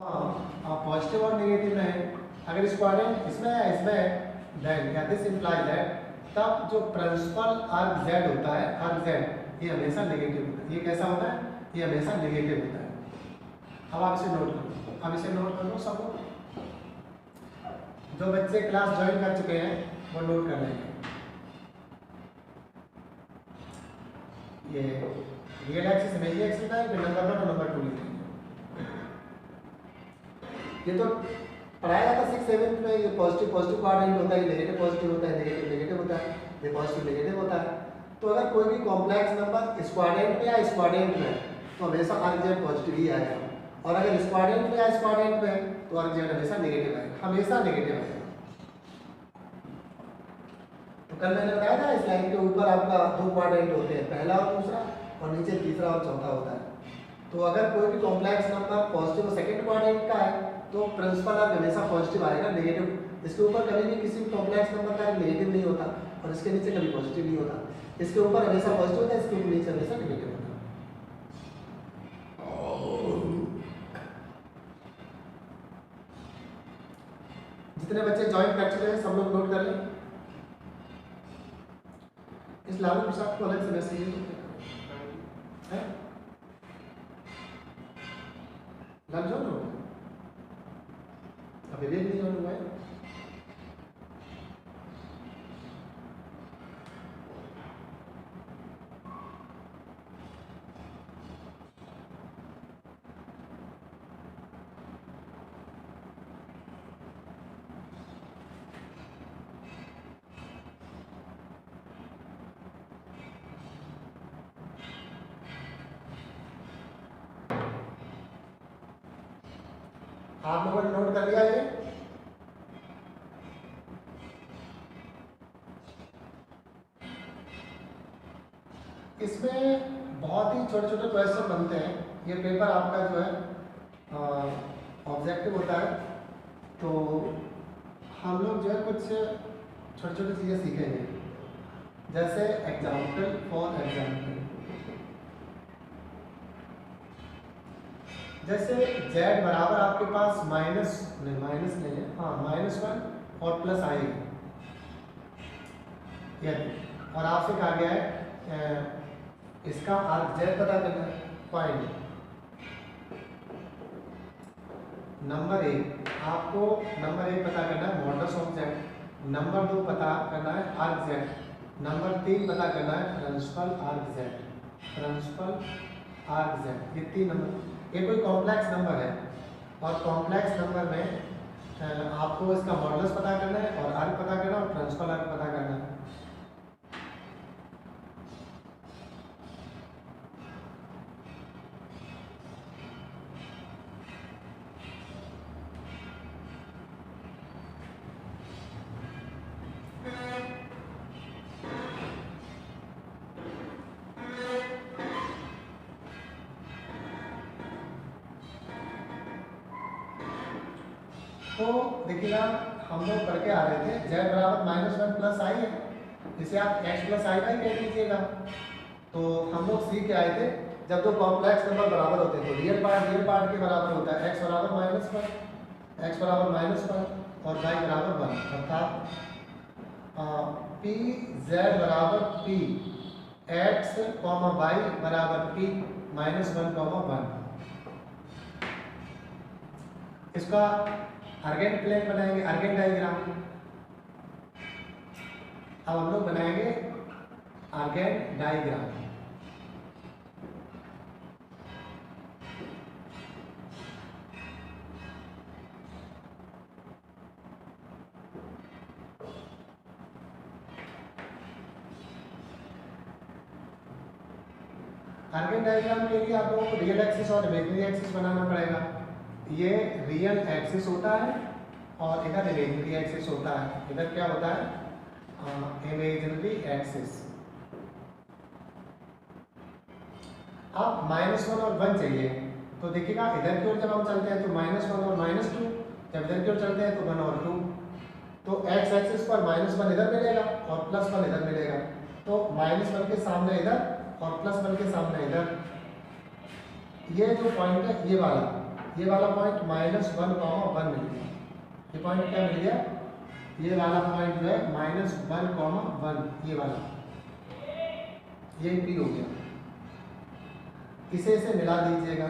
Positive और negative में है, अगर स्क्वाड्रेंट इसमें है इसमें है, देन या दिस इंप्लाइज दैट तब जो प्रिंसिपल आर्क जेड होता है, आर्क जेड ये हमेशा नेगेटिव होता है। ये कैसा होता है? ये हमेशा नेगेटिव होता है। अब आप इसे नोट करो, अब इसे नोट कर लो सब लोग। जो बच्चे क्लास ज्वाइन कर चुके हैं वो नोट कर लेंगे। ये रियल एक्सिस में ये एक्सिस है, फिर नंबर 1 और नंबर 2 लिखेंगे। ये तो पढ़ाया था 6 7 में। ये पॉजिटिव पॉजिटिव क्वाड्रेंट होता है, नेगेटिव पॉजिटिव होता है, नेगेटिव नेगेटिव होता है, ये पॉजिटिव नेगेटिव होता है। तो अगर कोई भी कॉम्प्लेक्स नंबर स्क्वाड्रेंट में या स्क्वाड्रेंट में तो हमेशा आर्क जेड पॉजिटिव ही आएगा, और अगर स्क्वाड्रेंट में या स्क्वाड्रेंट में तो आर्क जेड हमेशा नेगेटिव आएगा, हमेशा नेगेटिव आएगा। तो कल मैंने बताया था इस लाइन के ऊपर आपका 2 क्वाड्रेंट होते हैं, पहला और दूसरा, और नीचे तीसरा और चौथा होता है। तो अगर कोई भी कॉम्प्लेक्स नंबर पॉजिटिव और सेकंड क्वाड्रेंट का है तो प्रिंसिपल आर्क हमेशा पॉजिटिव आएगा, नेगेटिव इसके ऊपर कभी भी किसी कॉम्प्लेक्स नंबर का नेगेटिव नहीं होता, और इसके नीचे कभी पॉजिटिव नहीं होता। इसके ऊपर हमेशा पॉजिटिव होता है, इसके ऊपर नीचे हमेशा नेगेटिव होता है। जितने बच्चे ज्वाइन कर चुके हैं सब लोग नोट कर लें। इस लालू प्रसाद को अलग से मैसेज है लग जाओ ना, अभी भी नहीं हुआ है। आप लोगों ने नोट कर लिया ये? इसमें बहुत ही छोटे छोटे क्वेश्चन बनते हैं। ये पेपर आपका जो है ऑब्जेक्टिव होता है, तो हम लोग जो है कुछ छोटी छोटी चीज़ें सीखेंगे, जैसे एग्जाम्पल फॉर एग्जाम्पल। जैसे z बराबर आपके पास माइनस नहीं है, हाँ -1 और प्लस आई यदि, और आपसे कहा गया है इसका आर्क z पता करना है, पॉइंट नंबर 1 आपको नंबर 1 पता करना है मॉडल्स ऑफ z, नंबर 2 पता करना है आर्क z, नंबर 3 पता करना है principal arc z, principal arc z। ये 3 नंबर, ये कोई कॉम्प्लेक्स नंबर है, और कॉम्प्लेक्स नंबर में आपको इसका मॉडल्स पता करना है और आर्क पता करना है और प्रिंसिपल आर्क पता करना है। तो देखिएगा हम लोग पढ़ के आ रहे थे z बराबर -1 प्लस आई है, इसे आप x प्लस आई कह दीजिएगा। तो हम लोग सीख के आए थे जब दो कॉम्प्लेक्स नंबर बराबर होते हैं तो रियल पार्ट के बराबर होता है, x बराबर -1, x बराबर -1 और y बराबर 1, अर्थात p z बराबर p x, y बराबर p -1, 1। इसका आर्गेन प्लेन बनाएंगे, आर्गेन डायग्राम। अब हम लोग बनाएंगे आर्गेन डायग्राम। आर्गेन डायग्राम के लिए आप लोगों को रियल एक्सिस और इमेजिनरी एक्सिस बनाना पड़ेगा। ये रियल एक्सिस होता है और इधर इमेजिनरी एक्सिस होता है। इधर क्या होता है? Imaginary axis. अब -1 और 1 चाहिए, तो देखिएगा इधर की ओर जब हम चलते हैं तो -1 और -2, जब इधर की ओर चलते हैं तो 1 और 2। तो x एक्सिस पर -1 इधर मिलेगा और +1 इधर मिलेगा, तो -1 के सामने इधर और +1 के सामने इधर। ये जो पॉइंट है ये वाला, ये वाला पॉइंट -1,1 मिल गया। ये पॉइंट क्या मिल गया? ये वाला पॉइंट जो है -1,1, ये वाला, ये P हो गया। इसे मिला दीजिएगा।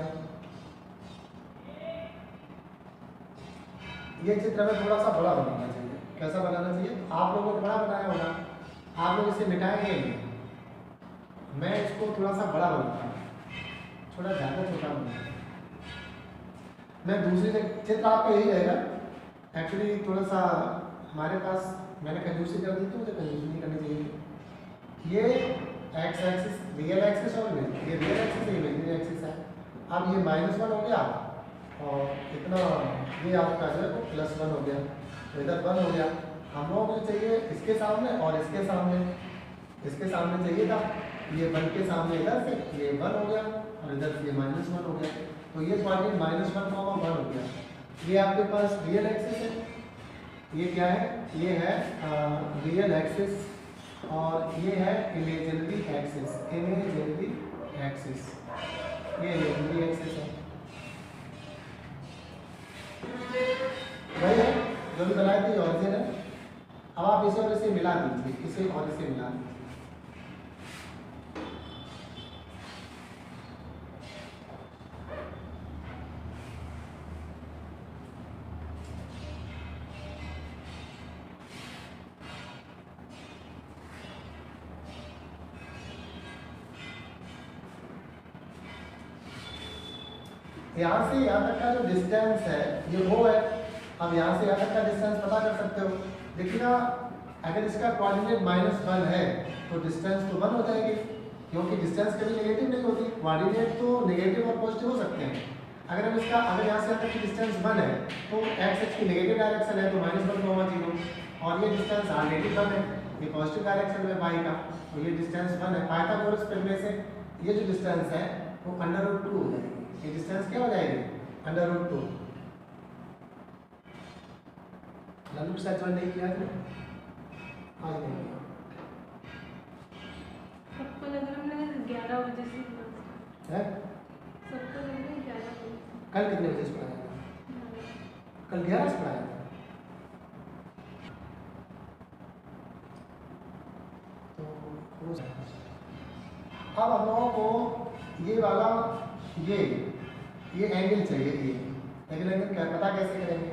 ये चित्र में थोड़ा सा बड़ा बनाना चाहिए। कैसा बनाना चाहिए? आप लोगों ने बड़ा बनाया होगा, आप लोग इसे मिटाएंगे नहीं, मैं इसको थोड़ा सा बड़ा बनाऊंगा, थोड़ा ज़्यादा छोटा बनाऊंगा। मैं दूसरी चित्र आपका यही रहेगा। एक्चुअली थोड़ा सा हमारे पास मैंने कंजूसी कर दी, तो मुझे कंजूसी नहीं करनी चाहिए। ये एक्स एक्सिस रियल एक्सिस और ये रियल एक्सिस है, इमेजिनरी एक्सिस है। अब ये -1 हो गया और इतना ये आपका जो है वो +1 हो गया, तो इधर 1 हो गया। हम लोगों को चाहिए इसके सामने और इसके सामने, इसके सामने चाहिए था ये 1 के सामने, इधर से ये 1 हो गया और इधर से ये -1 हो गया। तो ये क्वाड्रेंट -1,1 हो गया। ये आपके पास रियल एक्सिस है, ये क्या है? ये है रियल एक्सिस और ये है इमेजिनरी एक्सिस। इमेजिनरी एक्सिस, ये इमेजिनरी एक्सिस है, वही है जो भी बनाए थे, ऑरिजिन है। अब आप इसे और इसे मिला दीजिए, इसे और इसे मिला दीजिए। यहाँ से यहाँ तक का जो डिस्टेंस है ये वो है। अब यहाँ से यहाँ तक का डिस्टेंस पता कर सकते हो। देखिए ना, अगर इसका कोऑर्डिनेट -1 है तो डिस्टेंस तो 1 हो जाएगी, क्योंकि डिस्टेंस कभी नेगेटिव नहीं होती। कोऑर्डिनेट तो नेगेटिव और पॉजिटिव हो सकते हैं। अगर हम इसका अगर यहाँ से यहाँ तक की डिस्टेंस 1 है तो एक्स की नेगेटिव डायरेक्शन है, तो -1,0 और ये डिस्टेंस नेगेटिव 1 है, ये पॉजिटिव डायरेक्शन में y का, तो ये डिस्टेंस 1 है। पाइथागोरस थ्योरम से ये जो डिस्टेंस है वो √2 हो जाएगी। ये डिस्टेंस क्या हो जाएगी? √2। लल्लू सच नहीं किया था आज नहीं किया। सबको लग रहा है 11 बजे से है? सबको लग रहा है 11 बजे। कल कितने बजे से पढ़ाया था? कल 11 से पढ़ाया था। तो अब हम लोगों को ये वाला ये एंगल चाहिए। ये एंगल क्या पता कैसे करेंगे?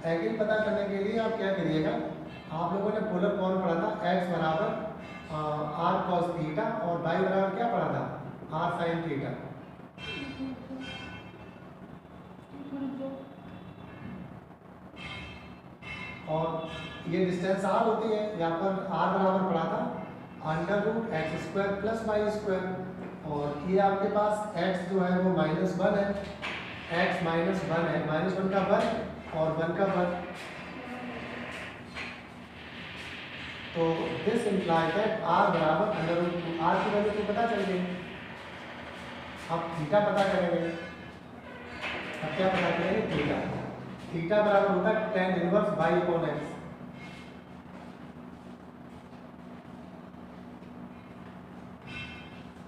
एंगल पता करने के लिए आप क्या करिएगा, आप लोगों ने पोलर फॉर्म पढ़ा था, x बराबर r cos थीटा और y बराबर क्या पढ़ा था? r sin theta. और ये डिस्टेंस r होती है, यहाँ पर r बराबर पढ़ा था √x² + y²। और ये आपके पास x जो है वो -1 है, x -1 है, -1 का वर्ग और 1 का वर्ग। तो दिस इम्प्लाइज दैट r बराबर √2। r की वैल्यू तो पता चल गई, अब थीटा पता करेंगे। अब क्या पता करेंगे? थीटा। थीटा बराबर होता है tan इनवर्स y/x।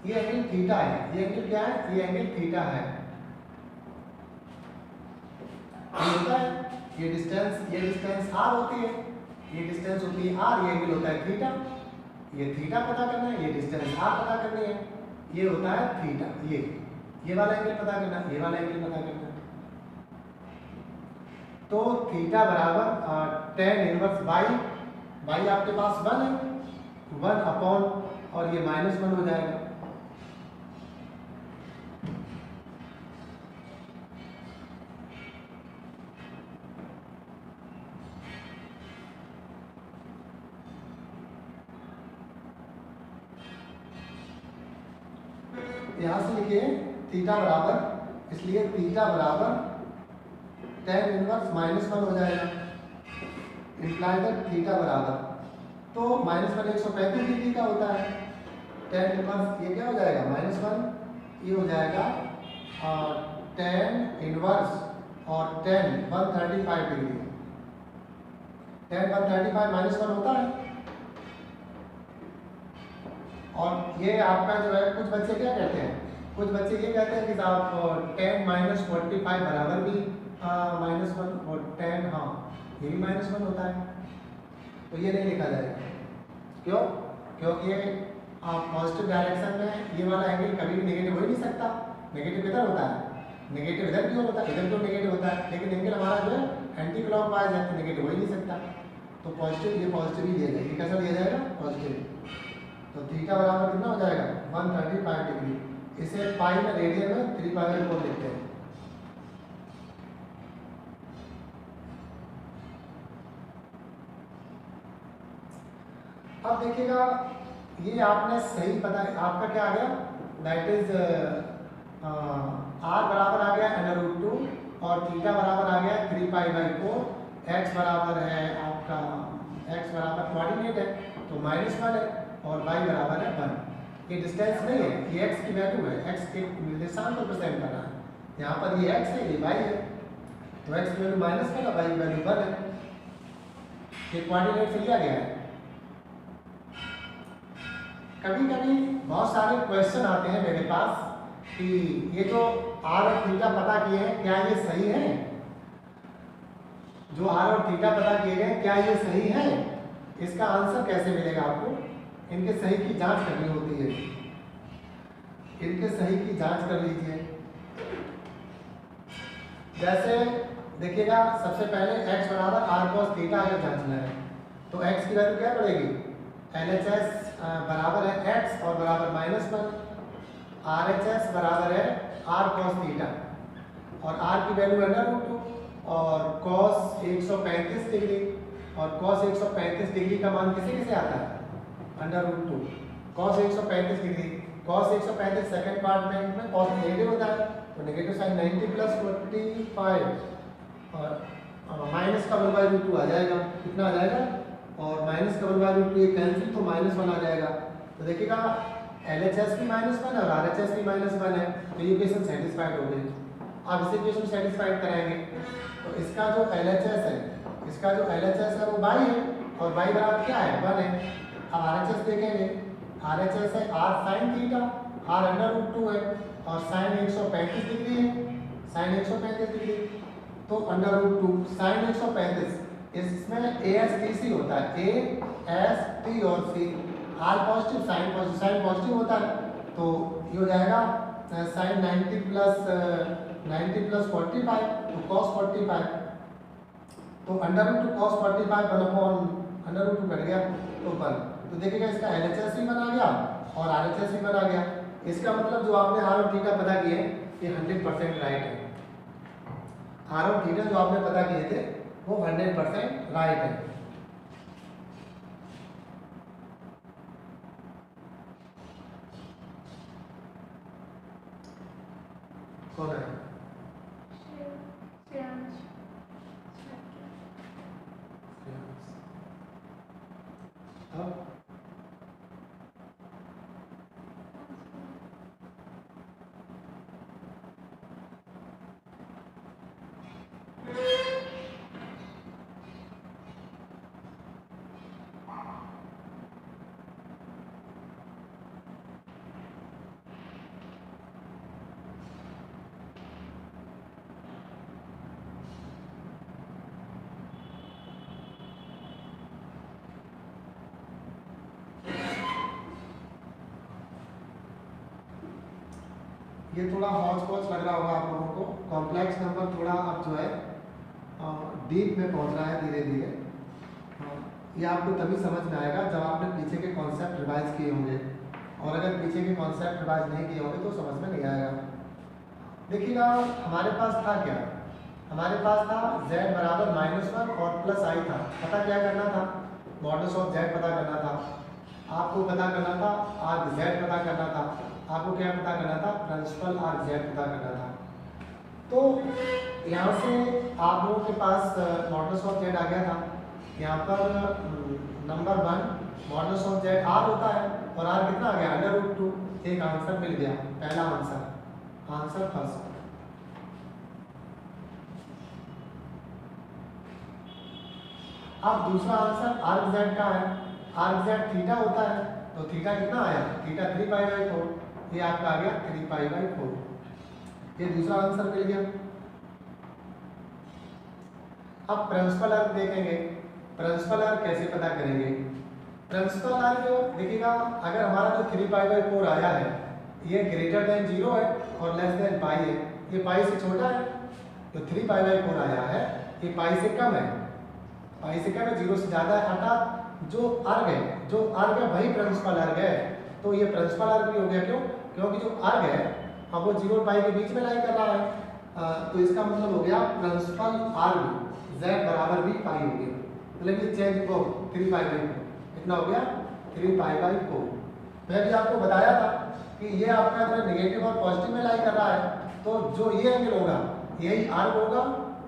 ये एंगल थीटा है, ये एंगल क्या है? ये एंगल थीटा है। ये होता है, ये डिस्टेंस r होती है, ये डिस्टेंस होती है r, ये एंगल होता है थीटा। ये थीटा पता करना है, ये डिस्टेंस r पता करनी है, ये होता है थीटा। ये वाला एंगल पता करना है, ये वाला एंगल पता करना है। तो थीटा बराबर tan इनवर्स y आपके पास 1 है, 1 अपॉन और ये -1 हो जाएगा। यहाँ से लिखिए थीटा बराबर, इसलिए थीटा बराबर tan इनवर्स -1 हो जाएगा। इम्प्लाई दैट थीटा बराबर, तो -1 135 डिग्री का होता है। tan इनवर्स ये क्या हो जाएगा? -1, ये हो जाएगा tan इनवर्स और tan 135 डिग्री। tan 135 -1 होता है। और ये आपका जो है, कुछ बच्चे क्या कहते हैं कुछ बच्चे ये कहते हैं कि साहब टेन माइनस 45 बराबर भी -1 और टेन, हाँ ये भी -1 होता है, तो ये नहीं लिखा जाएगा। क्यों? क्योंकि पॉजिटिव डायरेक्शन में ये वाला एंगल कभी भी नेगेटिव हो ही नहीं सकता। नेगेटिव इधर होता है, नेगेटिव इधर क्यों होता है, इधर क्यों नेगेटिव होता है, लेकिन एंगल हमारा जो है एंटी क्लॉकवाइज है, तो नेगेटिव हो ही नहीं सकता। तो पॉजिटिव, ये पॉजिटिव ही दिया जाएगा। ये कैसा दिया जाएगा? पॉजिटिव। तो थीटा बराबर कितना हो जाएगा? 135 डिग्री। इसे पाई में रेडियन में 3/4 लिखते हैं। अब देखिएगा, ये आपने सही पता, आपका क्या आ गया, दैट इज आर बराबर आ गया √2 और थीटा बराबर आ गया 3π/4। एक्स बराबर है आपका, एक्स बराबर कोऑर्डिनेट है तो -1 है और y बराबर है 1। ये डिस्टेंस नहीं है, ये x की वैल्यू है, x के निर्देशांक को प्रेजेंट कर रहा है। यहाँ पर ये x है, ये y है, तो x की वैल्यू -1 है, y की वैल्यू 1 है। ये कोऑर्डिनेट से लिया गया है। कभी कभी बहुत सारे क्वेश्चन आते हैं मेरे पास कि ये जो r और थीटा पता किए हैं, क्या ये सही है? जो r और थीटा पता किए गए, क्या ये सही है? इसका आंसर कैसे मिलेगा आपको? इनके सही की जांच करनी होती है। इनके सही की जांच कर लीजिए। जैसे देखिएगा, सबसे पहले x बराबर r cos थीटा अगर जांचना है तो x की वैल्यू क्या पड़ेगी? LHS बराबर है x और बराबर -1, RHS बराबर है r cos थीटा और r की वैल्यू है √2 और cos 135 डिग्री, और cos 135 डिग्री का मान किसे किसे आता है? √2 cos 135 degree. cos 135 second part में cos नेगेटिव होता है, तो नेगेटिव साइन 90 + 45 और माइनस का 1/√2 आ जाएगा। कितना आ जाएगा? और माइनस का 1/√2 ये कैंसिल, तो -1 आ जाएगा। तो देखिएगा, LHS भी -1 है और RHS भी -1 है, तो ये इक्वेशन सेटिस्फाइड हो गई। आप इस इक्वेशन सेटिस्फाइड कराएंगे तो इसका जो LHS है, इसका जो LHS है वो y है और y बराबर क्या है? 1 है। अब RHS देखेंगे, RHS है r sin थीटा, r √2 है और sin 135 डिग्री है, sin 135 डिग्री, तो √2 sin 135, इसमें ASTC होता है, AST और C, r positive, sine positive, sine positive होता है, तो ये हो जाएगा sin 90 + 45, तो cos 45, तो √2 cos 45 √2 कट गया तो 1। तो देखिएगा, इसका LHS भी बना गया और RHS भी बना गया। इसका मतलब जो आपने r और थीटा पता किए ये 100% राइट है। r और थीटा जो आपने पता किए थे वो 100% राइट है। कौन है? अब ये थोड़ा हौच पौच लग रहा होगा आप लोगों को। कॉम्प्लेक्स नंबर थोड़ा अब जो है डीप में पहुंच रहा है धीरे धीरे। ये आपको तभी समझ में आएगा जब आपने पीछे के कॉन्सेप्ट रिवाइज किए होंगे, और अगर पीछे के कॉन्सेप्ट रिवाइज नहीं किए होंगे तो समझ में नहीं आएगा। देखिएगा, हमारे पास था क्या? हमारे पास था z बराबर -1 और +i था। पता क्या करना था? मॉडल्स ऑफ z पता करना था। आपको पता करना था आर्क z पता करना था। आपको क्या पता करना था? प्रिंसिपल आर्क z पता करना था। तो यहाँ से आप लोगों के पास मॉडल्स ऑफ z आ गया था। यहाँ पर number 1 models of z r होता है और r कितना आ गया? √2। एक आंसर मिल गया, पहला आंसर फर्स्ट। अब दूसरा आंसर आर्क z का है। आर्क z थीटा होता है, तो थीटा कितना आया? थीटा 3π/4। ये आपका आ गया 3π/4। ये दूसरा आंसर मिल गया। अब प्रिंसिपल अर्क देखेंगे। प्रिंसिपल अर्क कैसे पता करेंगे? प्रिंसिपल अर्क देखिएगा, अगर हमारा जो 3π/4 आया है ये ग्रेटर देन 0 है और लेस देन पाई है, ये पाई से छोटा है। जो 3π/4 आया है ये पाई से कम है, पाई से कम है, 0 से ज़्यादा है, अर्थात जो अर्ग है वही प्रिंसिपल अर्ग है। तो ये प्रिंसिपल अर्ग भी हो गया। क्यों? क्योंकि जो अर्ग है अब वो 0 और पाई के बीच में लाई कर रहा है। तो इसका मतलब हो गया प्रिंसिपल अर्ग z बराबर भी पाई हो गया। मतलब ये चेंज हो 3π/4 कितना हो गया 3π/4। मैं भी आपको बताया था कि ये आपका अगर नेगेटिव और पॉजिटिव में लाई कर रहा है तो जो ये एंगल होगा यही अर्ग होगा,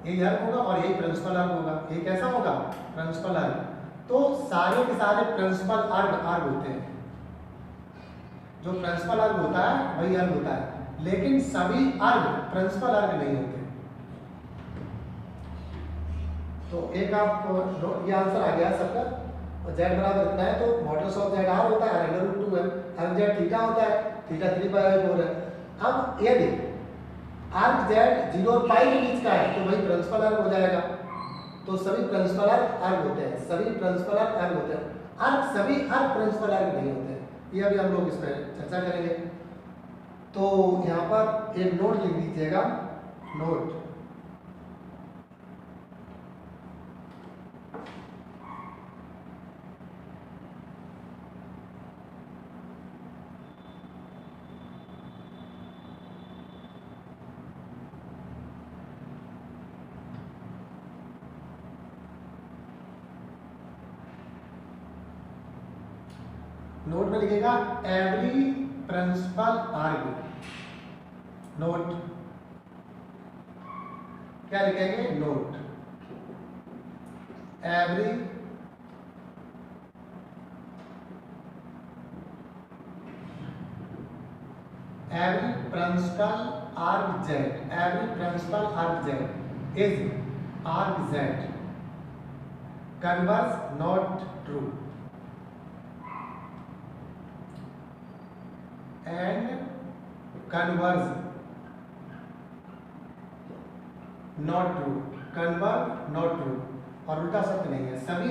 यही अर्ग होगा और यही प्रिंसिपल अर्ग होगा। ये कैसा होगा? प्रिंसिपल अर्ग। तो सारे के सारे प्रिंसिपल अर्ग होते हैं। जो प्रिंसिपल अर्ग होता है वही अर्ग होता है, लेकिन सभी अर्ग प्रिंसिपल अर्ग नहीं होते। तो एक आप ये आंसर आ गया सबका। और z बराबर इतना है तो मॉडुलस ऑफ z r होता है, r/2 है, अर्ग z थीटा होता है, थीटा 3π/4 है। अब यदि अर्ग z 0 और पाई के बीच का है तो वही प्रिंसिपल अर्ग हो जाएगा। तो सभी प्रिंसिपल अर्ग होते हैं, सभी प्रिंसिपल अर्ग होते हैं। अर्ग सभी अर्ग प्रिंसिपल अर्ग नहीं होते हैं। ये अभी हम लोग इस पर चर्चा करेंगे। तो यहाँ पर एक नोट लिख दीजिएगा, नोट। नोट में लिखेगा एवरी प्रिंसिपल अर्ग। नोट क्या लिखेंगे? नोट एवरी प्रिंसिपल अर्ग z, एवरी प्रिंसिपल अर्ग z इज अर्ग z converse not true and converge not true, converge not true। और उल्टा सत्य नहीं है। सभी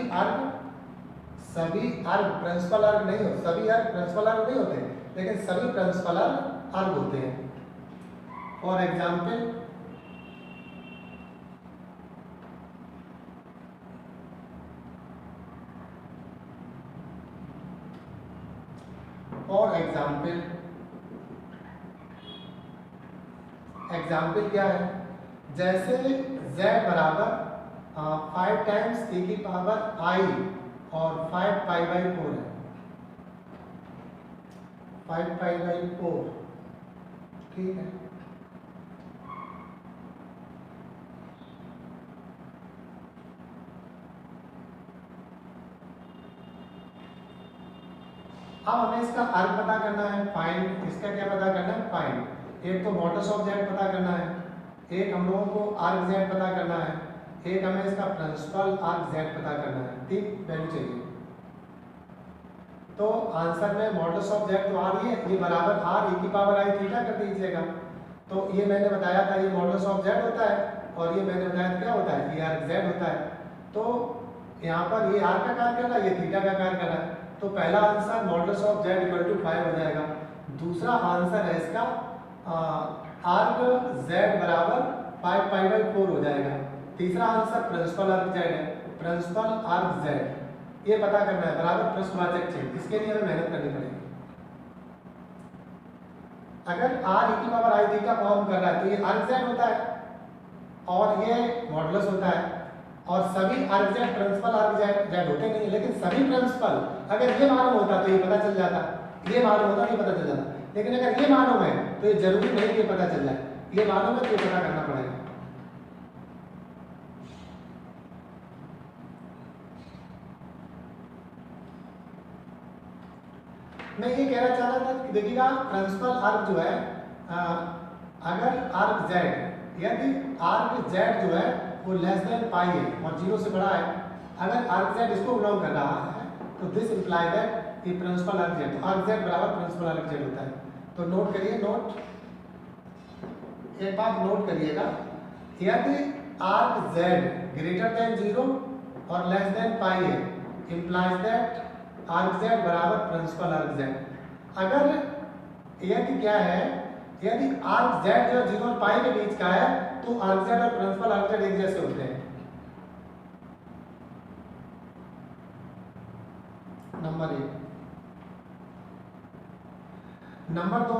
अर्ग प्रिंसिपल अर्ग नहीं होते, सभी अर्ग प्रिंसिपल अर्ग नहीं होते, लेकिन सभी प्रिंसिपल अर्ग होते हैं। फॉर एग्जाम्पल एग्जाम्पल क्या है? जैसे z बराबर 5 टाइम्स e की पावर i और 5π/4 है, 5π/4, ठीक है। अब हमें इसका अर्ग पता करना है, फाइंड। इसका क्या पता करना है? फाइंड। एक तो मॉडुलस ऑफ z पता करना है, एक हम लोगों को अर्ग z पता करना है, एक हमें इसका प्रिंसिपल अर्ग z पता करना है। ठीक, वैल्यू चाहिए। तो आंसर में मॉडुलस ऑफ z तो आ रही है, ये बराबर r e की पावर i थीटा कर दीजिएगा। तो ये मैंने बताया था ये मॉडुलस ऑफ z होता है और ये मैंने बताया था क्या होता है? ये अर्ग z होता है। तो यहाँ पर ये r का कार्य कर रहा है, ये थीटा का कार्य कर रहा है। तो पहला आंसर मॉडुलस ऑफ z = 5 हो जाएगा। दूसरा आंसर है इसका अर्ग z बराबर 5π/4 हो जाएगा। तीसरा आंसर प्रिंसिपल अर्ग z है, प्रिंसिपल अर्ग z ये पता करना है बराबर प्रश्नवाचक चिन्ह। इसके लिए हमें मेहनत करनी पड़ेगी। अगर r e की पावर i थीटा फॉर्म कर रहा है तो ये अर्ग z होता है और ये मॉडुलस होता है। और सभी अर्ग z प्रिंसिपल अर्ग z होते नहीं, लेकिन सभी प्रिंसिपल अगर ये मालूम होता तो ये पता चल जाता, ये मालूम होता तो ये पता चल जाता। लेकिन अगर ये मालूम है तो ये जरूरी नहीं कि ये पता चल जाए, ये मालूम है तो ये पता करना पड़ेगा। मैं ये कहना चाह रहा था कि देखिएगा प्रिंसिपल अर्ग जो है अगर अर्ग z, यदि अर्ग z जो है वो लेस देन पाई है और 0 से बड़ा है, अगर अर्ग z इसको बिलोंग कर रहा है तो दिस इंप्लाई दैट कि प्रिंसिपल अर्ग z, तो अर्ग z बराबर प्रिंसिपल अर्ग z होता है। तो नोट करिए, नोट, एक बात नोट करिएगा, यदि आर्क z ग्रेटर देन 0 और लेस देन पाई है, इंप्लाइज दैट आर्क z बराबर प्रिंसिपल आर्क z। अगर यदि क्या है, यदि आर्क z जो 0 और पाई के बीच का है तो आर्क z और प्रिंसिपल आर्क z एक जैसे होते हैं। नंबर 1। नंबर 2,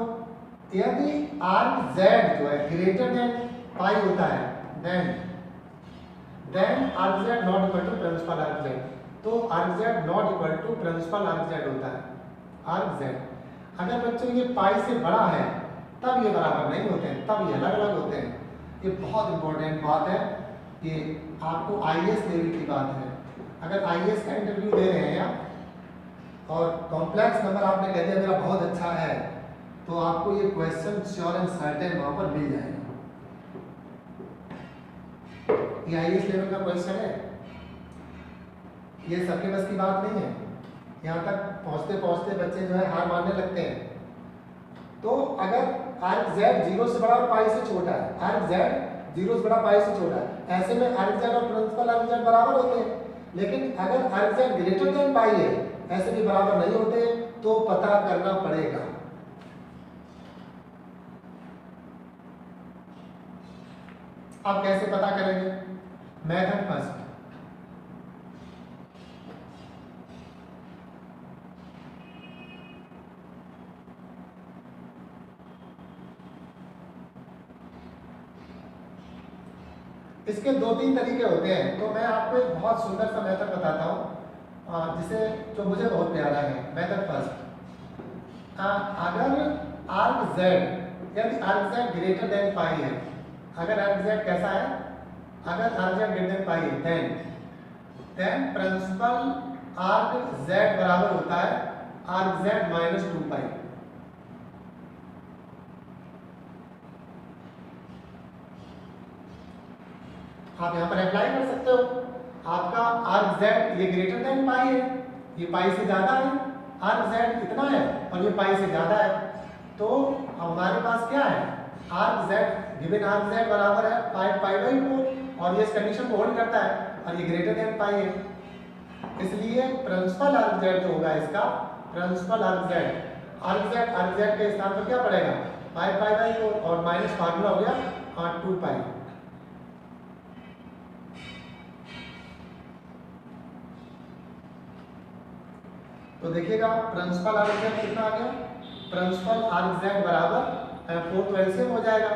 यदि आर्क z जो है ग्रेटर देन पाई होता है, then arc z not equal to principal arc z, तो arc z not equal to principal arc z होता है। आर्क z अगर बच्चों ये पाई से बड़ा है तब ये बराबर नहीं होते हैं, तब ये अलग अलग होते हैं। ये बहुत इंपॉर्टेंट बात है, ये आपको आईएएस लेवल की बात है। अगर आईएएस का इंटरव्यू दे रहे हैं आप और कॉम्प्लेक्स नंबर आपने कह दिया मेरा बहुत अच्छा है, तो आपको ये क्वेश्चन श्योर एंड सर्टेन वहां पर मिल जाएगा। ये आईएएस लेवल का क्वेश्चन है, ये सबके बस की बात नहीं है। यहाँ तक पहुँचते पहुँचते बच्चे जो है हार मानने लगते हैं। तो अगर आर्क z 0 से बड़ा और पाई से छोटा है, आर्क z 0 से बड़ा पाई से छोटा है, ऐसे में आर्क z और प्रिंसिपल आर्क z बराबर होते हैं। लेकिन अगर arc z greater than pi है, ऐसे भी बराबर नहीं होते, तो पता करना पड़ेगा। अब कैसे पता करेंगे? Method first. इसके 2-3 तरीके होते हैं, तो मैं आपको एक बहुत सुंदर सा मेथड बताता हूँ जिसे जो मुझे बहुत प्यारा है। मेथड फर्स्ट, अगर आर्क z, यदि arc z greater than pi है, अगर आर्क z कैसा है, अगर arc z greater than pi है, देन प्रिंसिपल आर्क z बराबर होता है आर्क z माइनस 2 पाई। आप यहाँ पर अप्लाई कर सकते हो। आपका आर्क z ये ग्रेटर देन पाई है, ये पाई से ज्यादा है, आर्क z इतना है और ये पाई से ज्यादा है, तो हमारे पास क्या है, arc z given arc z बराबर है पाई बाई 4 और ये इस कंडीशन को होल्ड करता है और ये ग्रेटर देन पाई है। इसलिए प्रिंसिपल आर्क z जो होगा इसका, प्रिंसिपल आर्क z के स्थान पर क्या पड़ेगा, पाई बाई 4 और माइनस फार्मूला हो गया 2 पाई। तो देखिएगा प्रिंसिपल आर्क z कितना आ गया, प्रिंसिपल आर्क z बराबर 4 तो एलसीएम हो जाएगा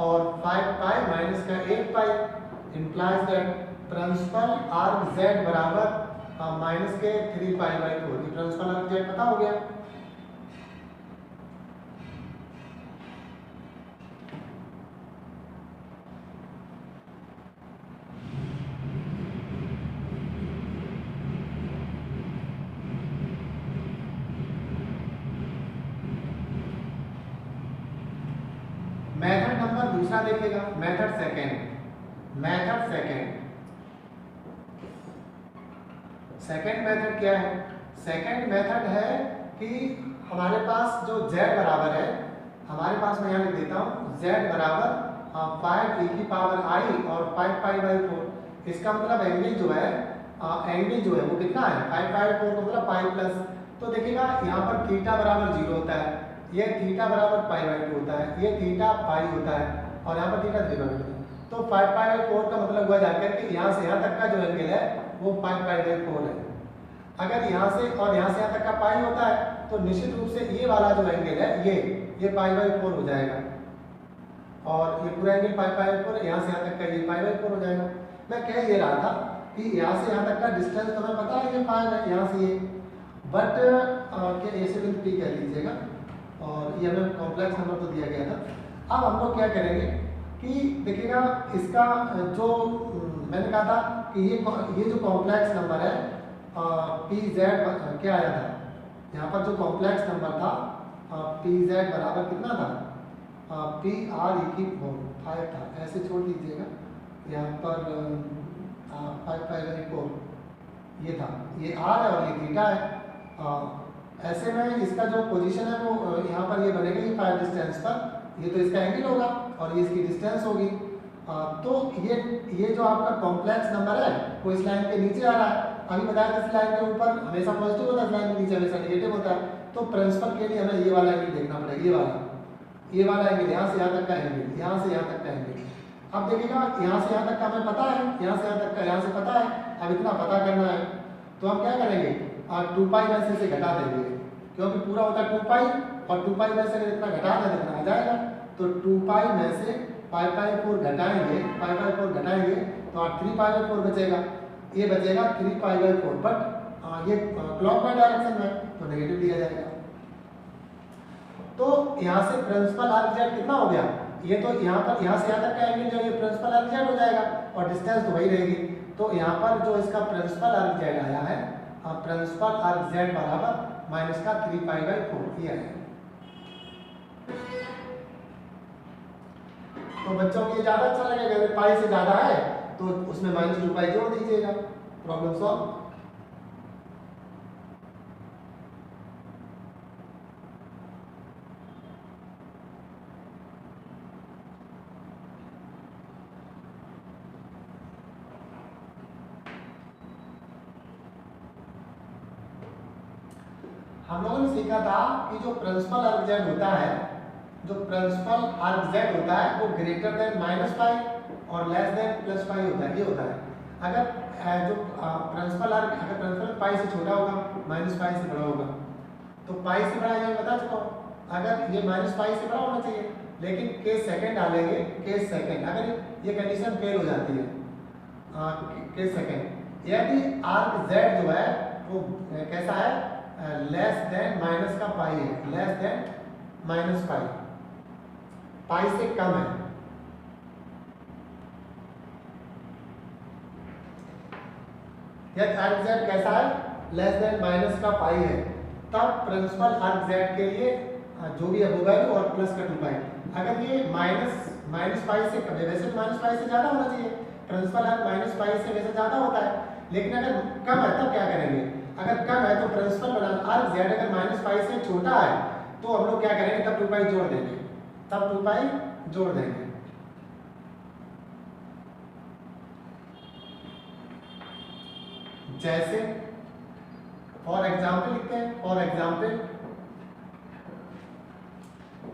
और 5 पाई माइनस का 8 pi, implies that principal arc z बराबर माइनस के 3 पाई बाई 4। ये प्रिंसिपल आर्क z पता हो गया। मेथड नंबर दूसरा देखिएगा, मेथड सेकंड। सेकंड मेथड क्या है? सेकंड मेथड है कि हमारे पास जो z बराबर है, हमारे पास मैं यहाँ लिख देता हूँ z बराबर 5 e की पावर i और 5 पाई बाई 4। इसका मतलब एंगल जो है वो कितना है, 5 पाई 4 का मतलब पाई प्लस। तो देखिएगा यहाँ पर थीटा बराबर 0 होता है, ये थीटा बराबर पाई बाई 2 होता है, ये थीटा पाई होता है और यहाँ पर थीटा 3 बाई 2। तो 5 पाई बाई 4 का मतलब हुआ जाकर कि यहाँ से यहाँ तक का जो एंगल है वो 5 पाई बाई 4 है। अगर यहाँ से और यहाँ से यहाँ तक का पाई होता है तो निश्चित रूप से ये वाला जो एंगल है ये पाई बाई 4 हो जाएगा और ये पूरा एंगल पाई बाई 4, यहाँ से यहाँ तक का ये पाई बाई 4 हो जाएगा। मैं कह ये रहा था कि यहाँ से यहाँ तक का डिस्टेंस तो हमें पता है ये पाई है यहाँ से ये, बट क्या ए से बिंदु पी कह लीजिएगा और ये हमें कॉम्प्लेक्स नंबर तो दिया गया था। अब हम लोग क्या करेंगे कि देखिएगा इसका जो मैंने कहा था कि ये जो कॉम्प्लेक्स नंबर है पी जेड क्या आया था, यहाँ पर जो कॉम्प्लेक्स नंबर था पी जेड बराबर कितना था, पी आर ई की 5 था, ऐसे छोड़ दीजिएगा। यहाँ पर 5 पाई बाई 4 ये था, ये आर है और ये थीटा है। ऐसे में इसका जो पोजीशन है वो यहाँ पर ये बनेगा, ये 5 डिस्टेंस पर, ये तो इसका एंगल होगा और ये इसकी डिस्टेंस होगी। तो ये जो आपका कॉम्प्लेक्स नंबर है वो इस लाइन के नीचे आ रहा है। अभी बताया था इस लाइन के ऊपर हमेशा पॉजिटिव होता है, इस लाइन के नीचे हमेशा नेगेटिव होता है। तो प्रिंसिपल के लिए हमें ये वाला एंगल देखना पड़ेगा, ये वाला एंगल, यहाँ से यहाँ तक का एंगल, यहाँ से यहाँ तक का एंगल। अब देखिएगा यहाँ से यहाँ तक का हमें पता है, यहाँ से यहाँ तक का यहाँ से पता है, अब इतना पता करना है तो हम क्या करेंगे, 2 पाई में से इसे घटा देंगे, क्योंकि पूरा होता है 2 पाई और 2 पाई में से अगर इतना घटा दें इतना आ जाएगा। तो 2 पाई में से पाई बाई 4 घटाएंगे, पाई बाई 4 घटाएंगे तो 3 पाई बाई 4 बचेगा, ये बचेगा 3 पाई बाई 4, बट ये क्लॉकवाइज डायरेक्शन में तो नेगेटिव लिया जाएगा। तो यहाँ से प्रिंसिपल आर्क जेड कितना हो गया, ये तो यहाँ पर यहाँ से यहाँ तक का एंगल जो ये प्रिंसिपल आर्क जेड हो जाएगा और डिस्टेंस तो वही रहेगी। तो यहाँ पर जो इसका प्रिंसिपल आर्क जेड आया है, प्रिंसिपल आर्क जेड बराबर माइनस का 3 पाई बाई 4 ये आया। तो बच्चों को ये ज़्यादा अच्छा लगेगा, अगर पाई से ज़्यादा है तो उसमें -2 पाई जोड़ दीजिएगा, प्रॉब्लम सॉल्व। हम लोगों ने सीखा था कि जो प्रिंसिपल आर्क जेड होता है, जो प्रिंसिपल आर्क जेड होता है वो ग्रेटर देन -पाई और लेस देन +पाई होता है, ये होता है। अगर जो प्रिंसिपल आर्क अगर प्रिंसिपल पाई से छोटा होगा, -पाई से बड़ा होगा, तो पाई से बड़ा ये बता चुका हूँ, अगर ये -पाई से बड़ा होना चाहिए, लेकिन केस सेकंड डालेंगे, केस सेकंड अगर ये कंडीशन फेल हो जाती है, केस सेकंड यदि आर्क जेड जो है वो कैसा है, लेस देन माइनस का पाई है, लेस देन -पाई, पाई से कम है, यदि आर्क जेड कैसा है, लेस देन माइनस का पाई है, तब प्रिंसिपल आर्क जेड के लिए जो भी है वो वैल्यू और प्लस का 2 पाई। अगर ये माइनस पाई से कम है, वैसे तो -पाई से ज्यादा होना चाहिए, प्रिंसिपल आर्क -पाई से वैसे ज्यादा होता है, लेकिन अगर कम है तब क्या करेंगे, अगर कम है तो प्रिंसिपल बना आर्क जेड अगर -पाई से छोटा है तो हम लोग क्या करेंगे, तब 2 पाई जोड़ देंगे, तब 2 पाई जोड़ देंगे। जैसे फॉर एग्जाम्पल लिखते हैं, फॉर एग्जाम्पल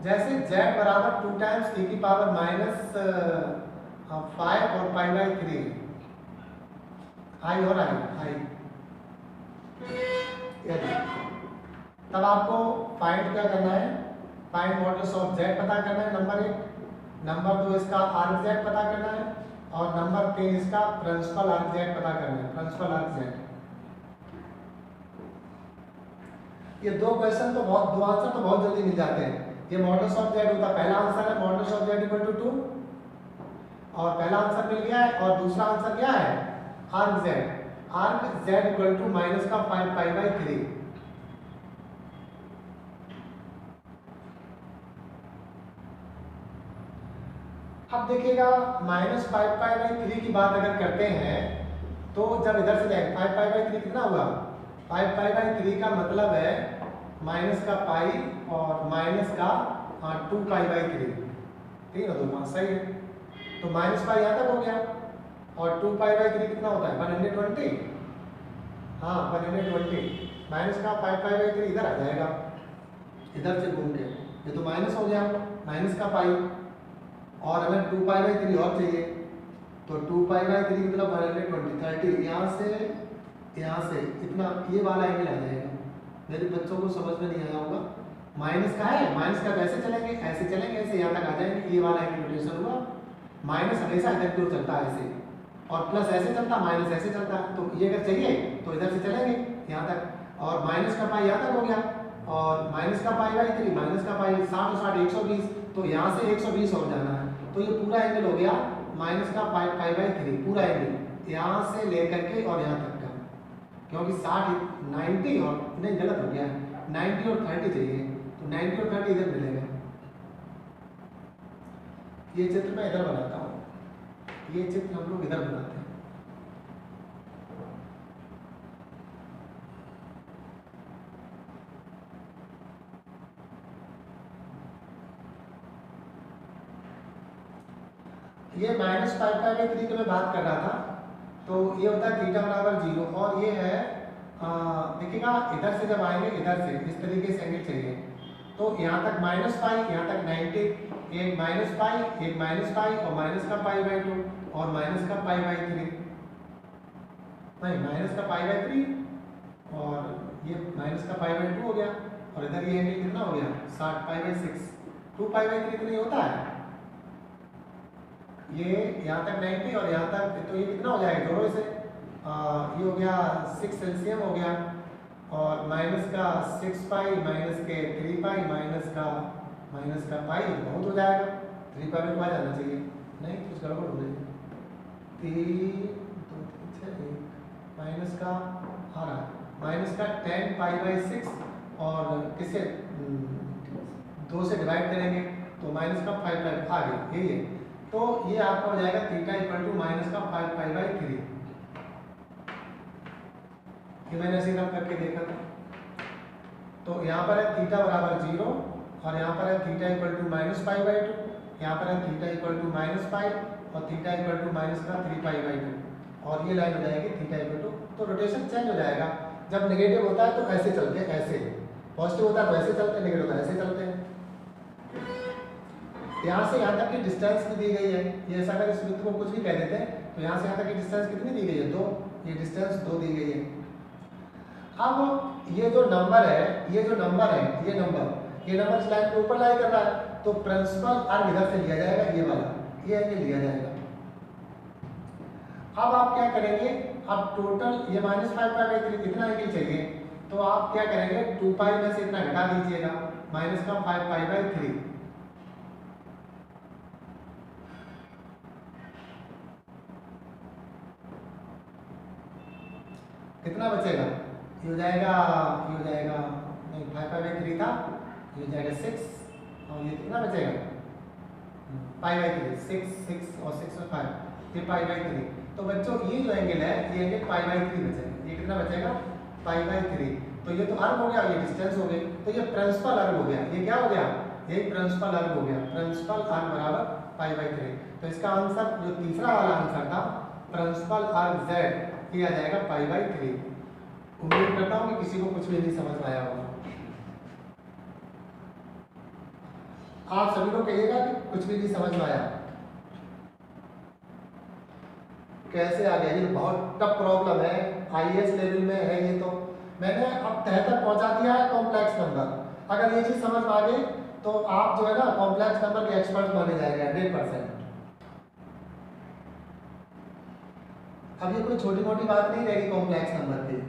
जैसे z बराबर 2 टाइम्स e की पावर -5 और पाई बाई 3 आई हो रहा है, तब आपको फाइंड क्या करना है, फाइंड मॉडुलस ऑफ z पता करना है, नंबर 1, नंबर 2 इसका आर्क z पता करना है और नंबर 3 इसका प्रिंसिपल आर्क z पता करना है, प्रिंसिपल आर्क z। ये दो क्वेश्चन तो बहुत, दो आंसर तो बहुत जल्दी मिल जाते हैं। ये मॉडुलस ऑफ z होता है, पहला आंसर है modulus of z equal to 2 और पहला आंसर मिल गया है, और दूसरा आंसर क्या है, arc z, arc z equal to minus का 5 पाई बाई 3। अब देखिएगा -5 पाई बाई 3 की बात अगर करते हैं तो जब इधर से जाएंगे 5 पाई बाई 3 कितना हुआ, 5 पाई बाई 3 का मतलब है माइनस का पाई और माइनस का 2 पाई बाई 3, ठीक है, 2 5 सही है। तो -पाई यहाँ तक हो गया और 2 पाई बाई 3 कितना होता है 120, हाँ 120, माइनस का 5 पाई बाई 3 इधर आ जाएगा, इधर से घूम के ये तो माइनस हो गया, माइनस का पाई और हमें 2 पाई बाई 3 और चाहिए, तो 2 पाई बाई 3 मतलब 120, 30, यहाँ से इतना ये वाला एंगल आ जाएगा। मेरे बच्चों को समझ में नहीं आया होगा, माइनस का है, माइनस का कैसे चलेंगे, ऐसे चलेंगे, ऐसे यहाँ तक आ जाएंगे, ये वाला एंगल रोटेशन हुआ, माइनस हमेशा इधर की ओर चलता है ऐसे, और प्लस ऐसे चलता, माइनस ऐसे चलता है, तो ये अगर चाहिए तो इधर से चलेंगे यहाँ तक, और माइनस का पाई यहाँ तक हो गया और माइनस का पाई बाई 3, माइनस का पाई 60 60 120, तो यहाँ से 120 और जाना है, तो ये पूरा एंगल हो गया माइनस का पाई बाई 3, पूरा एंगल यहाँ से लेकर के और यहाँ तक का, क्योंकि 60 90 और नहीं गलत हो गया, 90 और 30 चाहिए, तो 90 और 30 इधर मिलेगा। ये चित्र मैं इधर बनाता हूँ, ये चित्र हम लोग इधर बनाते हैं, ये माइनस पाई पाई बाई 3 की मैं बात कर रहा था, तो ये होता है थीटा बराबर 0 और ये है देखिएगा इधर से जब आएंगे इधर से इस तरीके से एंगल चाहिए, तो यहाँ तक माइनस पाई, यहाँ तक 90, एक माइनस पाई और माइनस का पाई बाई 2 और माइनस का पाई बाई 3, नहीं माइनस का पाई बाई 3 और ये माइनस का पाई बाई 2 हो गया, और इधर ये एंगल कितना हो गया 60 पाई बाई 6, 2 पाई बाई 3 इतना ही होता है, ये यहाँ तक 90 और यहाँ तक, तो ये कितना हो जाएगा दोनों से ये हो गया 6 एलसीएम हो गया, और माइनस का 6 पाई माइनस के 3 पाई माइनस का पाई बहुत हो जाएगा, 3 पाई में आ जाना चाहिए, नहीं कुछ गड़बड़ हो रही है, 3 2 3 6 माइनस का आ रहा है माइनस का 10 पाई बाई 6 और किससे 2 से डिवाइड करेंगे तो माइनस का 5 पाई आ गया, यही है, तो ये आपका हो जाएगा थीटा इक्वल टू माइनस का 5 पाई बाई 3, ये मैंने ऐसे रब करके देखा था, तो यहाँ पर है थीटा बराबर 0 और यहाँ पर है theta equal to minus pi by 2, यहाँ पर है theta equal to minus pi और थीटा इक्वल टू माइनस का 3 पाई बाई 2, और ये लाइन हो जाएगी थीटा इक्वल टू, तो रोटेशन चेंज हो जाएगा, जब नेगेटिव होता है तो ऐसे चलते हैं, ऐसे पॉजिटिव होता है तो ऐसे चलते हैं, नेगेटिव होता है ऐसे चलते हैं। यहाँ से यहाँ तक की डिस्टेंस भी दी गई है, ये ऐसा अगर इस वृत्त को कुछ भी कह देते हैं तो यहाँ से यहाँ तक की डिस्टेंस कितनी दी गई है 2, ये डिस्टेंस 2 दी गई है। अब ये जो नंबर है ये नंबर इस लाइन के ऊपर लाई कर रहा है, तो प्रिंसिपल अर्ग इधर से लिया जाएगा, ये वाला ये एंगल लिया जाएगा। अब आप क्या करेंगे, अब टोटल ये माइनस 5 पाई बाई 3 कितना एंगल चाहिए, तो आप क्या करेंगे 2 पाई में से इतना घटा दीजिएगा, माइनस का 5 पाई बाई 3, कितना बचेगा, ये हो जाएगा नहीं 5 पाई बाई 3 था, ये हो जाएगा 6 और ये कितना बचेगा पाई बाई 3, 6 और 6 और 5 ये पाई बाई 3, तो बच्चों ये जो एंगल है ये एंगल पाई बाई 3 बचेगा, ये कितना बचेगा पाई बाई 3, तो ये तो अर्ग हो गया, ये डिस्टेंस हो गई, तो ये प्रिंसिपल अर्ग हो गया, ये क्या हो गया ये प्रिंसिपल अर्ग हो गया, प्रिंसिपल अर्ग बराबर पाई बाई 3, तो इसका आंसर जो तीसरा वाला आंसर था प्रिंसिपल अर्ग Z ये आ जाएगा पाई बाई 3। उम्मीद करता हूँ कि किसी को कुछ भी नहीं समझ में आया होगा, आप सभी को कहिएगा कि कुछ भी नहीं समझ में आया, कैसे आ गया, ये बहुत टफ प्रॉब्लम है, आईएएस लेवल में है ये, तो मैंने अब तह तक पहुंचा दिया है कॉम्प्लेक्स नंबर, अगर ये चीज समझ में आ गई तो आप जो है ना कॉम्प्लेक्स नंबर के एक्सपर्ट माने जाएंगे 100%। अब ये कोई छोटी मोटी बात नहीं रहेगी कॉम्प्लेक्स नंबर की।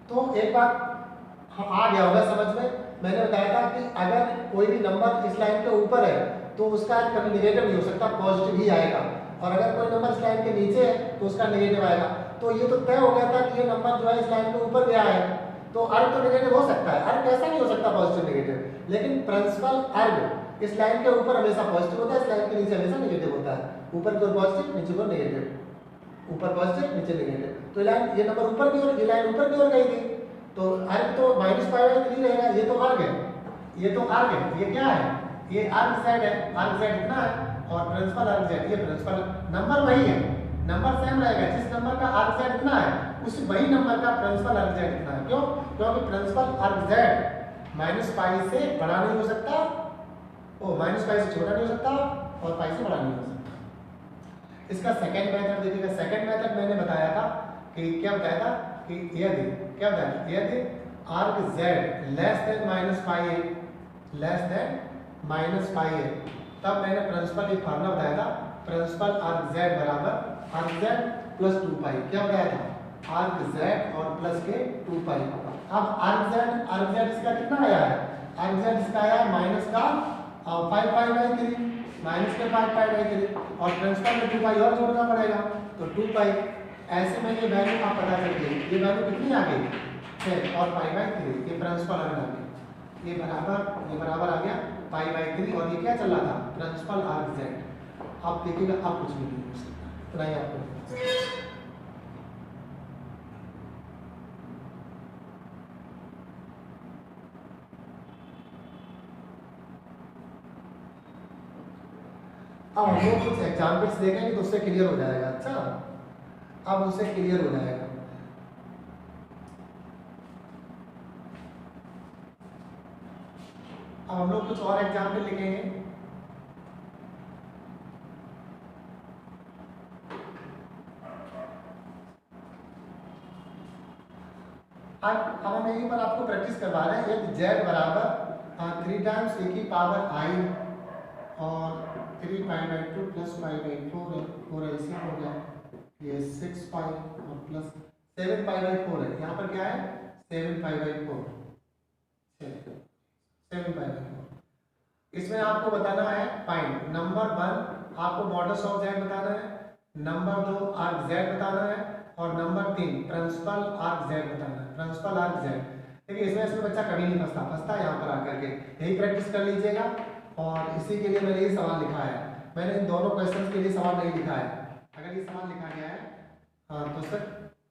तो एक बात आ गया होगा समझ में, मैंने बताया था कि अगर कोई भी नंबर इस लाइन के ऊपर है तो उसका कभी नेगेटिव नहीं हो सकता, पॉजिटिव ही आएगा, और अगर कोई नंबर इस लाइन के नीचे है तो उसका नेगेटिव आएगा, तो ये तो तय हो गया था कि ये नंबर जो है इस लाइन के ऊपर गया है तो अर्ग तो नेगेटिव हो सकता है, अर्ग कैसा नहीं हो सकता पॉजिटिव नेगेटिव, लेकिन प्रिंसिपल अर्ग इस लाइन के ऊपर हमेशा पॉजिटिव होता है, इस लाइन के नीचे हमेशा नेगेटिव होता है, ऊपर की ओर पॉजिटिव नीचे की ओर नेगेटिव, ऊपर पॉजिटिव नीचे नेगेटिव, तो ये नंबर ऊपर की ओर, ये लाइन ऊपर की ओर गई थी, तो अर्ग तो माइनस पाई बाई 3 रहेगा, ये तो अर्ग है, ये क्या है, ये अर्ग Z है, अर्ग Z इतना है, और प्रिंसिपल अर्ग Z, ये प्रिंसिपल नंबर वही है, नंबर सेम रहेगा, जिस नंबर का अर्ग Z इतना है उस वही नंबर का प्रिंसिपल अर्ग Z इतना है, क्यों, क्योंकि प्रिंसिपल अर्ग Z माइनस पाई से बड़ा नहीं हो सकता, ओ माइनस पाई से छोटा नहीं हो सकता और पाई से बड़ा नहीं हो सकता। इसका सेकंड मेथड देखिएगा, सेकंड मेथड मैंने बताया था कि क्या बताया था कि यदि क्या बताया था, यदि अर्ग Z less than minus pi है, लेस देन माइनस पाई है, तब मैंने प्रिंसिपल एक फार्मूला बताया था, प्रिंसिपल अर्ग Z बराबर अर्ग Z प्लस 2 पाई, क्या बताया था अर्ग Z और प्लस के 2 पाई। अब अर्ग Z इसका कितना आया है, अर्ग Z इसका आया है माइनस का 5 पाई बाई 3, माइनस के 5 पाई बाई 3, और प्रिंसिपल में 2 पाई और जोड़ना पड़ेगा, तो 2 पाई, ऐसे में ये वैल्यू आप पता करिए, ये वैल्यू कितनी आ गई 6 और पाई बाई 3, ये प्रिंसिपल अर्ग आ गया, ये बराबर आ गया पाई बाई 3, और ये क्या चल रहा था प्रिंसिपल अर्ग Z। आप देखिएगा आप कुछ भी नहीं हो सकता, इतना ही आपको अब हम लोग कुछ एग्जाम्पल्स देखेंगे तो उससे क्लियर हो जाएगा। अच्छा, अब उससे क्लियर हो जाएगा। अब हम लोग कुछ और एग्जाम्पल लिखेंगे। अब हम यहीं पर आपको प्रैक्टिस करवा रहे हैं। यदि z बराबर 3 टाइम्स ए की पावर i और 3 पाई बाई 2 प्लस पाई बाई 4 है, 4 एलसीएम हो गया, ये 6 पाई और प्लस 7 पाई बाई 4 है। यहाँ पर क्या है 7 पाई बाई 4, 7 पाई बाई 4। इसमें आपको बताना है फाइंड नंबर 1 आपको मॉडल्स ऑफ z बताना है, नंबर 2 आर्क z बताना है और नंबर 3 प्रिंसिपल आर्क z बताना है, प्रिंसिपल आर्क z। देखिए इसमें बच्चा कभी नहीं फंसता यहाँ पर आकर के, यही प्रैक्टिस कर लीजिएगा। और इसी के लिए मैंने ये सवाल लिखा है, मैंने इन दोनों क्वेश्चंस के लिए सवाल नहीं लिखा है। अगर ये सवाल लिखा गया है तो सर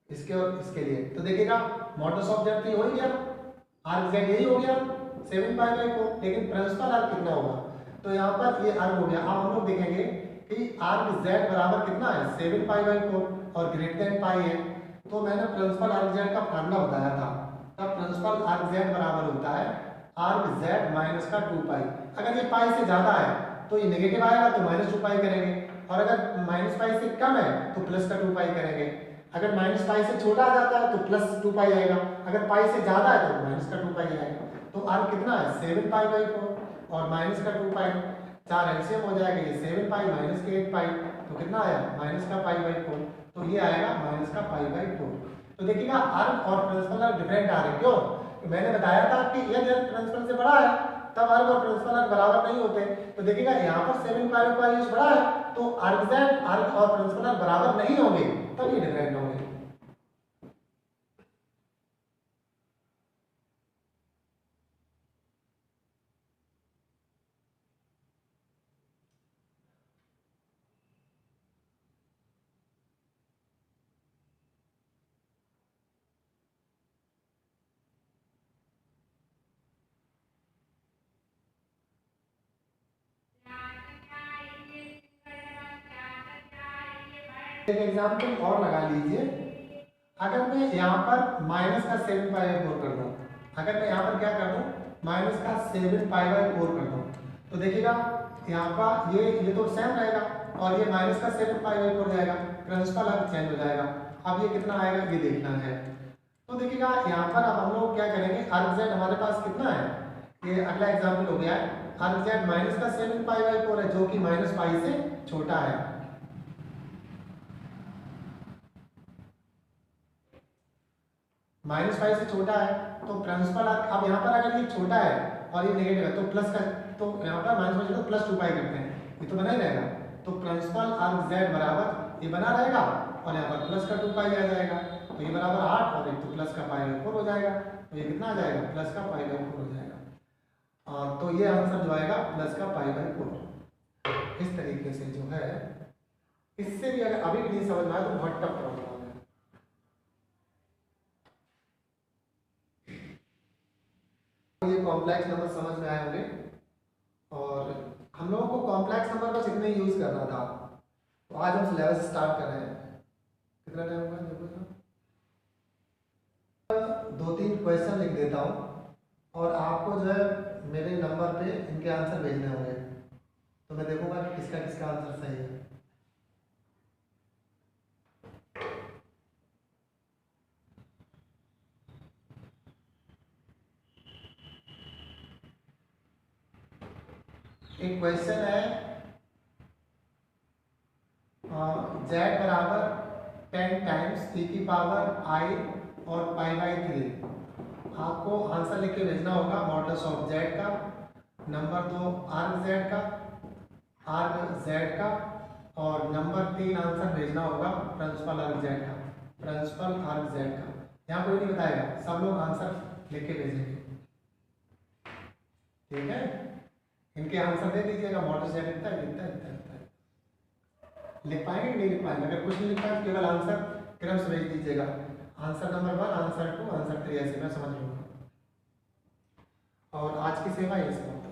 इसके और इसके लिए तो देखिएगा मॉडल्स ऑफ z तो हो ही गया, आर्क z यही हो गया 7 पाई बाई 4, लेकिन प्रिंसिपल आर्क कितना होगा, तो यहाँ पर ये आर्क हो गया। अब हम लोग देखेंगे कि आर्क z बराबर कितना है 7 पाई बाई 4 और ग्रेटर देन पाई है। तो मैंने प्रिंसिपल आर्क z का फार्मूला बताया था, तब प्रिंसिपल आर्क z बराबर होता है आर्क z माइनस का 2 पाई। अगर ये पाई से ज्यादा है तो ये नेगेटिव आएगा तो माइनस 2 पाई करेंगे, और अगर माइनस पाई से कम है तो प्लस का 2 पाई करेंगे। अगर माइनस पाई से छोटा आ जाता है तो प्लस 2 पाई आएगा, अगर पाई से ज्यादा है तो माइनस का 2 पाई आएगा। तो आर्क कितना है 7 पाई बाई 4 और माइनस का 2 पाई, 4 एलसीएम हो जाएगा, ये 7 पाई माइनस के 8 पाई, तो कितना आया माइनस का पाई बाई 4, तो ये आएगा माइनस का पाई बाई 4। तो देखिएगा आर्क और प्रिंसिपल आर्क डिफरेंट आ रहे, क्यों? मैंने बताया था कि यदि प्रिंसिपल से बड़ा है तब आर्क और प्रिंसिपल आर्क बराबर नहीं होते। तो देखिएगा यहाँ पर 7 पाई बाई बड़ा है तो आर्क z आर्क और प्रिंसिपल आर्क बराबर नहीं होंगे, तब ये डिफरेंट होंगे। एक एग्जाम्पल और लगा लीजिए। अगर मैं यहाँ पर माइनस का 7 पाई बाई 4 कर दूँ, अगर मैं यहाँ पर क्या कर दूँ माइनस का 7 पाई बाई 4 कर दूँ, तो देखिएगा यहाँ पर ये तो सेम रहेगा और ये माइनस का 7 पाई बाई 4 हो जाएगा, प्रिंसिपल आर्क चेंज हो जाएगा। अब ये कितना आएगा ये देखना है। तो देखिएगा यहाँ पर अब हम लोग क्या करेंगे, आर्क z हमारे पास कितना है, ये अगला एग्जाम्पल हो गया है, आर्क z माइनस का 7 पाई बाई 4 है जो कि माइनस पाई से छोटा है। माइनस पाई से छोटा है तो प्रिंसिपल आर्क, अब यहाँ पर अगर ये छोटा है और ये नेगेटिव है तो प्लस का, तो यहाँ पर माइनस पाई से प्लस 2 पाई करते हैं, ये तो बना ही रहेगा। तो प्रिंसिपल आर्क z बराबर ये बना रहेगा और यहाँ पर प्लस का 2 पाई आ जाएगा, तो ये बराबर 8 और एक तो प्लस का पाई बाई 4 हो जाएगा, तो ये कितना आ जाएगा प्लस का पाई बाई 4 हो जाएगा। तो ये आंसर जो आएगा प्लस का पाई बाई 4। इस तरीके से जो है, इससे भी अगर अभी भी नहीं समझ में आया तो बहुत टफ प्रॉब्लम है। ये कॉम्प्लेक्स नंबर समझ में आए होंगे, और हम लोगों को कॉम्प्लेक्स नंबर बस इतने यूज करना था। तो आज हम सिलेबस स्टार्ट कर रहे हैं। कितना टाइम हुआ देखो, 2-3 क्वेश्चन लिख देता हूँ और आपको जो है मेरे नंबर पे इनके आंसर भेजने होंगे, तो मैं देखूंगा कि किसका किसका आंसर सही है। एक क्वेश्चन है z बराबर 10 टाइम्स e की पावर i और पाई बाई 3। आपको आंसर लिख के भेजना होगा मॉडल्स ऑफ z का, नंबर 2 आर्क z का, आर्क z का, और नंबर 3 आंसर भेजना होगा प्रिंसिपल आर्क z का, प्रिंसिपल आर्क z का। यहाँ कोई नहीं बताएगा, सब लोग आंसर लिख के भेजेंगे, ठीक है? इनके आंसर दे दीजिएगा, मॉडल z इतना इतना इतना लिख पाएंगे कि नहीं लिख पाएंगे। अगर कुछ नहीं लिख पाए तो केवल आंसर क्रम से भेज दीजिएगा, आंसर नंबर 1, आंसर 2, आंसर 3, ऐसे मैं समझ लूँगा। और आज की सेवा ये सब।